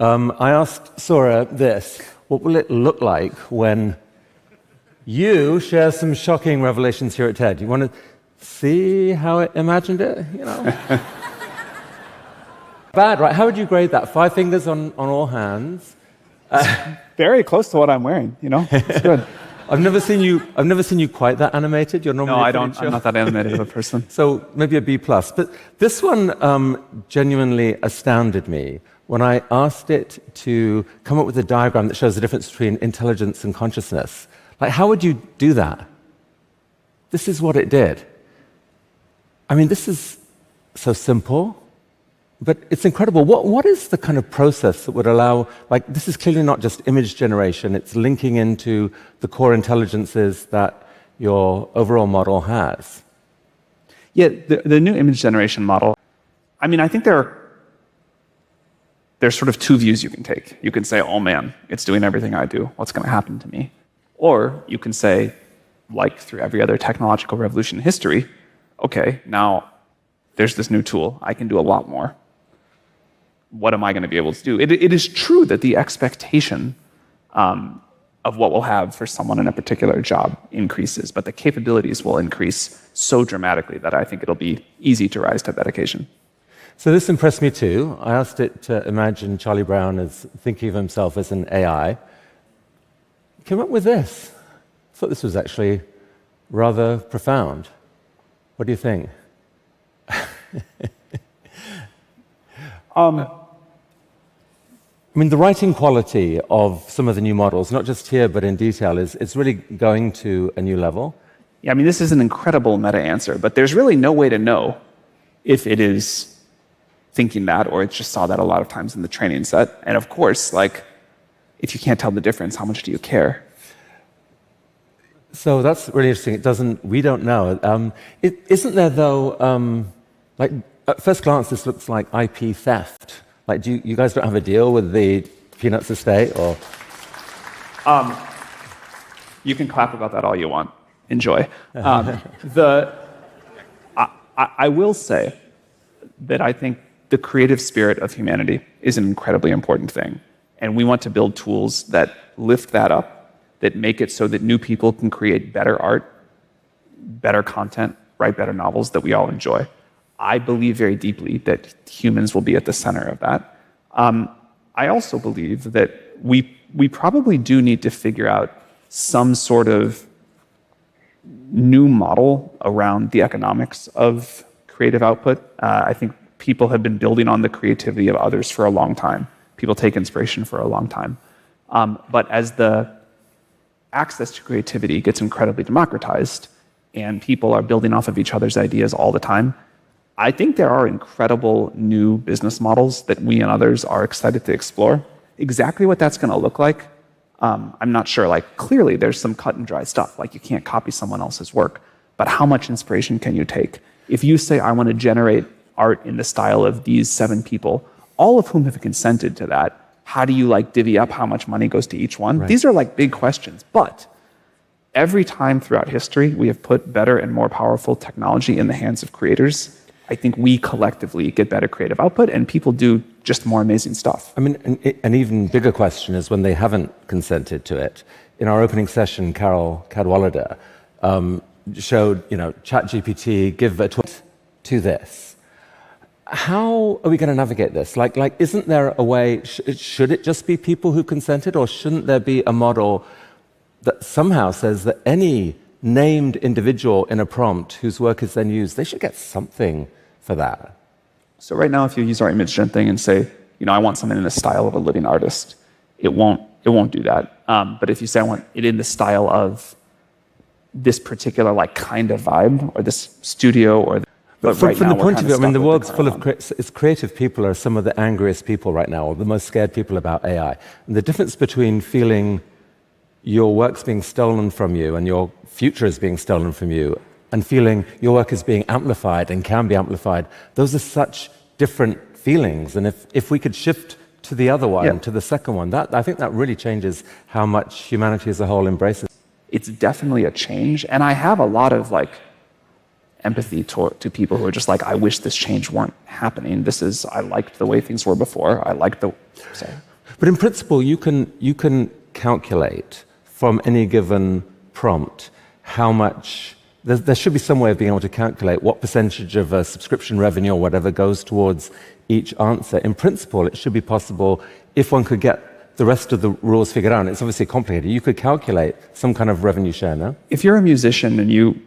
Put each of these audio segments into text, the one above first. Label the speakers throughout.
Speaker 1: I asked Sora this: what will it look like when you share some shocking revelations here at TED? You want to see how it imagined it? Bad, right? How would you grade that? 5 fingers on all hands.
Speaker 2: Very close to what I'm wearing. It's good.
Speaker 1: I've never seen you quite that animated. You're normally
Speaker 2: I don't. I'm not that animated of a person.
Speaker 1: So maybe a B+. But this one genuinely astounded me when I asked it to come up with a diagram that shows the difference between intelligence and consciousness. Like, how would you do that? This is what it did. I mean, this is so simple, but it's incredible. What is the kind of process that would allow, like, this is clearly not just image generation, it's linking into the core intelligences that your overall model has.
Speaker 2: Yeah, the new image generation model, I mean, I think there's sort of 2 views you can take. You can say, oh man, it's doing everything I do. What's going to happen to me? Or you can say, like through every other technological revolution in history, okay, now there's this new tool. I can do a lot more. What am I going to be able to do? It is true that the expectation of what we'll have for someone in a particular job increases, but the capabilities will increase so dramatically that I think it'll be easy to rise to that occasion.
Speaker 1: So this impressed me too. I asked it to imagine Charlie Brown as thinking of himself as an AI. It came up with this. I thought this was actually rather profound. What do you think? I mean, the writing quality of some of the new models, not just here but in detail, it's really going to a new level.
Speaker 2: Yeah, I mean, this is an incredible meta answer, but there's really no way to know if it is thinking that or it just saw that a lot of times in the training set. And of course, like, if you can't tell the difference, how much do you care?
Speaker 1: So that's really interesting. We don't know. Isn't there, though, like, at first glance, this looks like IP theft. Like, you guys don't have a deal with the Peanuts estate, or?
Speaker 2: You can clap about that all you want. Enjoy. I will say that I think the creative spirit of humanity is an incredibly important thing. And we want to build tools that lift that up, that make it so that new people can create better art, better content, write better novels that we all enjoy. I believe very deeply that humans will be at the center of that. I also believe that we probably do need to figure out some sort of new model around the economics of creative output. I think people have been building on the creativity of others for a long time. People take inspiration for a long time. But as the access to creativity gets incredibly democratized and people are building off of each other's ideas all the time, I think there are incredible new business models that we and others are excited to explore. Exactly what that's going to look like, I'm not sure. Like, clearly there's some cut and dry stuff, like you can't copy someone else's work, but how much inspiration can you take? If you say, I want to generate art in the style of these 7 people, all of whom have consented to that, how do you like divvy up how much money goes to each one? Right. These are like big questions, but every time throughout history we have put better and more powerful technology in the hands of creators, I think we collectively get better creative output and people do just more amazing stuff.
Speaker 1: I mean, an even bigger question is when they haven't consented to it. In our opening session, Carol Cadwallader showed, ChatGPT give a tweet to this. How are we going to navigate this? Like, isn't there a way, should it just be people who consented, or shouldn't there be a model that somehow says that any named individual in a prompt whose work is then used, they should get something for that?
Speaker 2: So right now, if you use our image gen thing and say, I want something in the style of a living artist, it won't do that. But if you say I want it in the style of this particular kind of vibe, or this studio, or
Speaker 1: but from the point of view, I mean, the world's full of creative people are some of the angriest people right now, or the most scared people about AI. And the difference between feeling your work's being stolen from you and your future is being stolen from you, and feeling your work is being amplified and can be amplified, those are such different feelings. And if we could shift to the other one, to the second one, I think that really changes how much humanity as a whole embraces.
Speaker 2: It's definitely a change, and I have a lot of empathy to people who are just like, I wish this change weren't happening. I liked the way things were before.
Speaker 1: But in principle, you can calculate from any given prompt how much. There should be some way of being able to calculate what percentage of subscription revenue or whatever goes towards each answer. In principle, it should be possible if one could get the rest of the rules figured out. It's obviously complicated. You could calculate some kind of revenue share, no?
Speaker 2: If you're a musician and you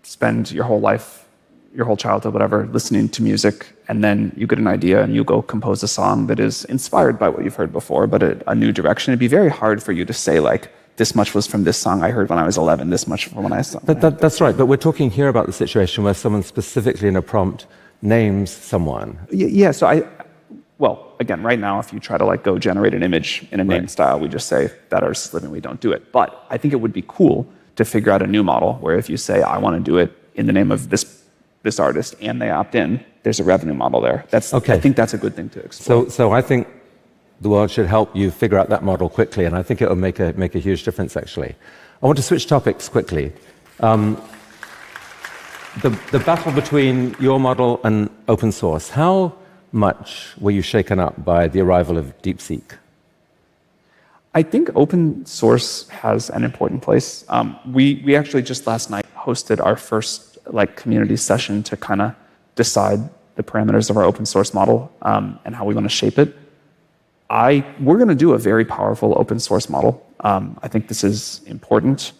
Speaker 2: spend your whole life, your whole childhood, whatever, listening to music, and then you get an idea and you go compose a song that is inspired by what you've heard before, but a new direction, it'd be very hard for you to say, like, this much was from this song I heard when I was 11, this much from when I saw.
Speaker 1: That's right, but we're talking here about the situation where someone specifically in a prompt names someone.
Speaker 2: Yeah, well, again, right now, if you try to like go generate an image in a name style, we just say that artist is living, we don't do it. But I think it would be cool to figure out a new model where if you say, I want to do it in the name of this artist and they opt in, there's a revenue model there. I think that's a good thing to explore.
Speaker 1: So I think the world should help you figure out that model quickly, and I think it will make a huge difference, actually. I want to switch topics quickly. The battle between your model and open source, how much were you shaken up by the arrival of DeepSeek?
Speaker 2: I think open source has an important place. We actually just last night hosted our first community session to kind of decide the parameters of our open source model and how we want to shape it. We're going to do a very powerful open source model. I think this is important.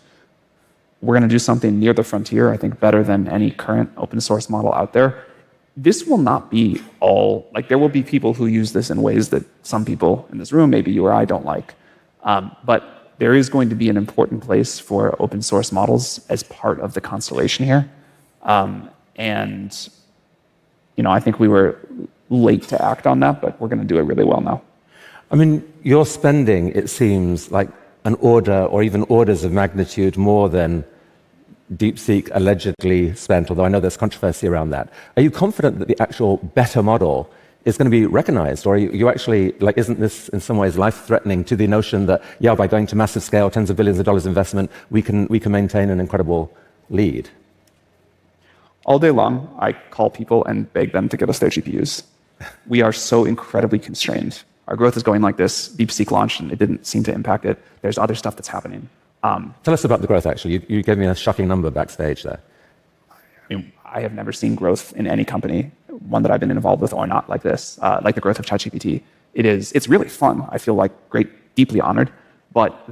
Speaker 2: We're going to do something near the frontier, I think better than any current open source model out there. This will not be all, there will be people who use this in ways that some people in this room, maybe you or I, don't like. But there is going to be an important place for open source models as part of the constellation here. I think we were late to act on that, but we're going to do it really well now.
Speaker 1: I mean, you're spending, it seems, like an order or even orders of magnitude more than DeepSeek allegedly spent, although I know there's controversy around that. Are you confident that the actual better model is going to be recognized? Or are you actually, isn't this in some ways life-threatening to the notion that, by going to massive scale, tens of billions of dollars investment, we can maintain an incredible lead?
Speaker 2: All day long, I call people and beg them to get us their GPUs. We are so incredibly constrained. Our growth is going like this. DeepSeek launched, and it didn't seem to impact it. There's other stuff that's happening.
Speaker 1: Tell us about the growth, actually. You gave me a shocking number backstage there.
Speaker 2: I have never seen growth in any company, one that I've been involved with or not, like this, like the growth of ChatGPT. It's really fun. I feel deeply honored, but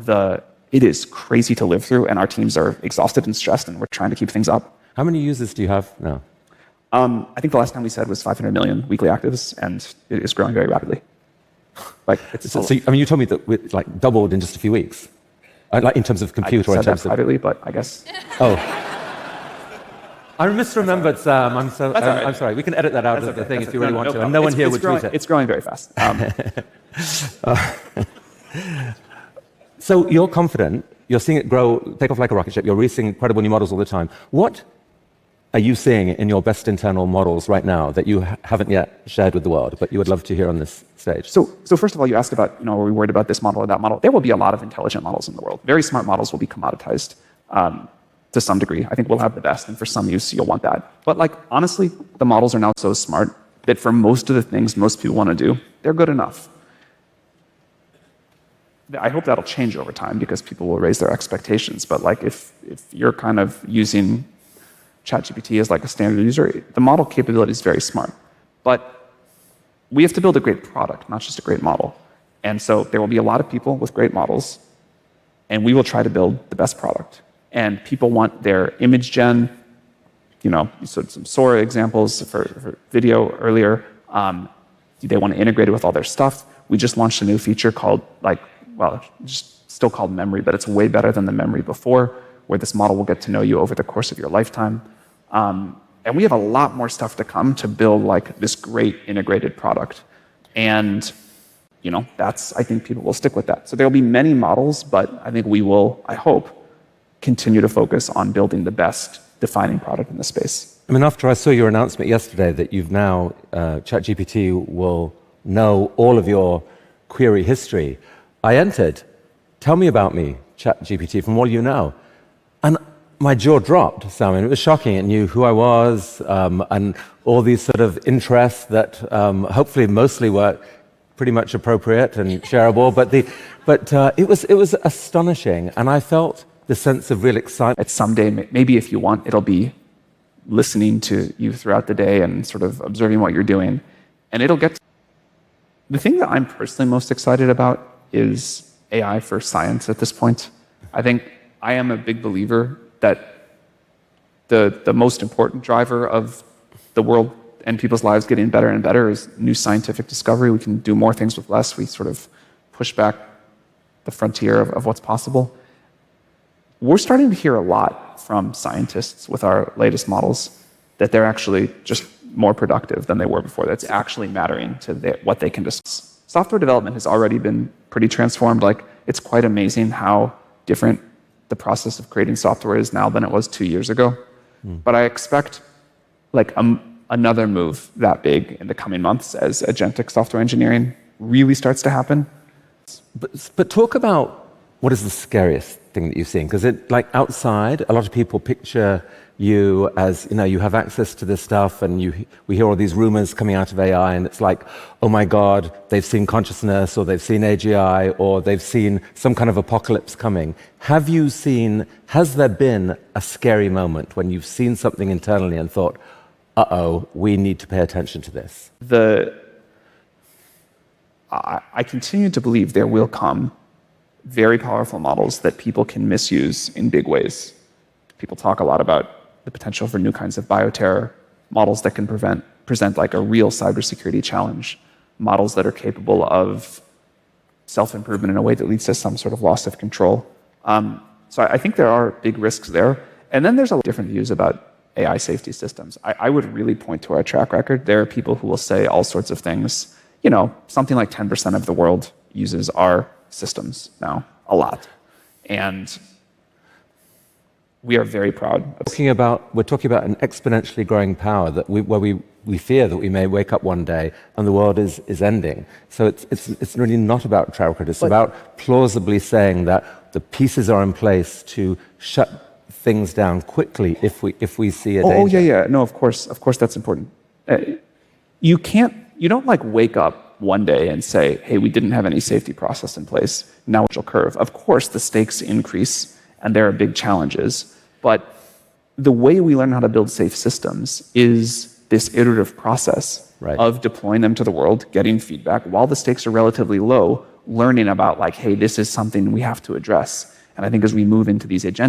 Speaker 2: it is crazy to live through, and our teams are exhausted and stressed, and we're trying to keep things up.
Speaker 1: How many users do you have now?
Speaker 2: I think the last time we said was 500 million weekly actives, and it is growing very rapidly.
Speaker 1: You told me that we doubled in just a few weeks, in terms of compute or in terms of
Speaker 2: privately, but I guess.
Speaker 1: Oh, I misremembered, Sam. I'm sorry. We can edit that out of the thing if you really want to, and no one here would tweet it.
Speaker 2: It's growing very fast.
Speaker 1: So you're confident. You're seeing it grow, take off like a rocket ship. You're releasing incredible new models all the time. What are you seeing in your best internal models right now that you haven't yet shared with the world, but you would love to hear on this stage?
Speaker 2: So first of all, you asked about, are we worried about this model or that model? There will be a lot of intelligent models in the world. Very smart models will be commoditized to some degree. I think we'll have the best, and for some use, you'll want that. But honestly, the models are now so smart that for most of the things most people want to do, they're good enough. I hope that'll change over time because people will raise their expectations. But if you're kind of using ChatGPT as a standard user, the model capability is very smart. But we have to build a great product, not just a great model. And so there will be a lot of people with great models, and we will try to build the best product. And people want their image gen, you saw some Sora examples for video earlier. They want to integrate it with all their stuff. We just launched a new feature called just still called memory, but it's way better than the memory before, where this model will get to know you over the course of your lifetime. And we have a lot more stuff to come to build this great integrated product. And I think people will stick with that. So there will be many models, but I think we will, I hope, continue to focus on building the best defining product in the space.
Speaker 1: I mean, after I saw your announcement yesterday that you've now, ChatGPT will know all of your query history, I entered, tell me about me, ChatGPT, from all you know. And my jaw dropped, Simon. It was shocking. It knew who I was and all these sort of interests that hopefully mostly were pretty much appropriate and shareable, but it was astonishing, and I felt the sense of real excitement.
Speaker 2: Someday, maybe if you want, it'll be listening to you throughout the day and sort of observing what you're doing, and it'll get. The thing that I'm personally most excited about is AI for science at this point. I think I am a big believer that the most important driver of the world and people's lives getting better and better is new scientific discovery. We can do more things with less. We sort of push back the frontier of what's possible. We're starting to hear a lot from scientists with our latest models that they're actually just more productive than they were before. That's actually mattering to what they can discuss. Software development has already been pretty transformed. Like, it's quite amazing how different the process of creating software is now than it was 2 years ago. But I expect like another move that big in the coming months as agentic software engineering really starts to happen.
Speaker 1: But talk about what is the scariest thing that you've seen? Because like outside, a lot of people picture you as, you have access to this stuff, and we hear all these rumors coming out of AI, and it's like, oh my God, they've seen consciousness, or they've seen AGI, or they've seen some kind of apocalypse coming. Has there been a scary moment when you've seen something internally and thought, uh-oh, we need to pay attention to this?
Speaker 2: I continue to believe there will come very powerful models that people can misuse in big ways. People talk a lot about the potential for new kinds of bioterror, models that can present like a real cybersecurity challenge, models that are capable of self-improvement in a way that leads to some sort of loss of control. So I think there are big risks there. And then there's a lot of different views about AI safety systems. I would really point to our track record. There are people who will say all sorts of things. Something like 10% of the world uses our systems now, a lot. And we are very proud.
Speaker 1: We're talking about an exponentially growing power where we fear that we may wake up one day and the world is ending. So it's really not about track record. It's about plausibly saying that the pieces are in place to shut things down quickly if we see a danger.
Speaker 2: Oh yeah. No, of course that's important. You don't like wake up one day and say, hey, we didn't have any safety process in place. Now it'll curve. Of course, the stakes increase and there are big challenges. But the way we learn how to build safe systems is this iterative process of deploying them to the world, getting feedback while the stakes are relatively low, learning about like, hey, this is something we have to address. And I think as we move into these agendas,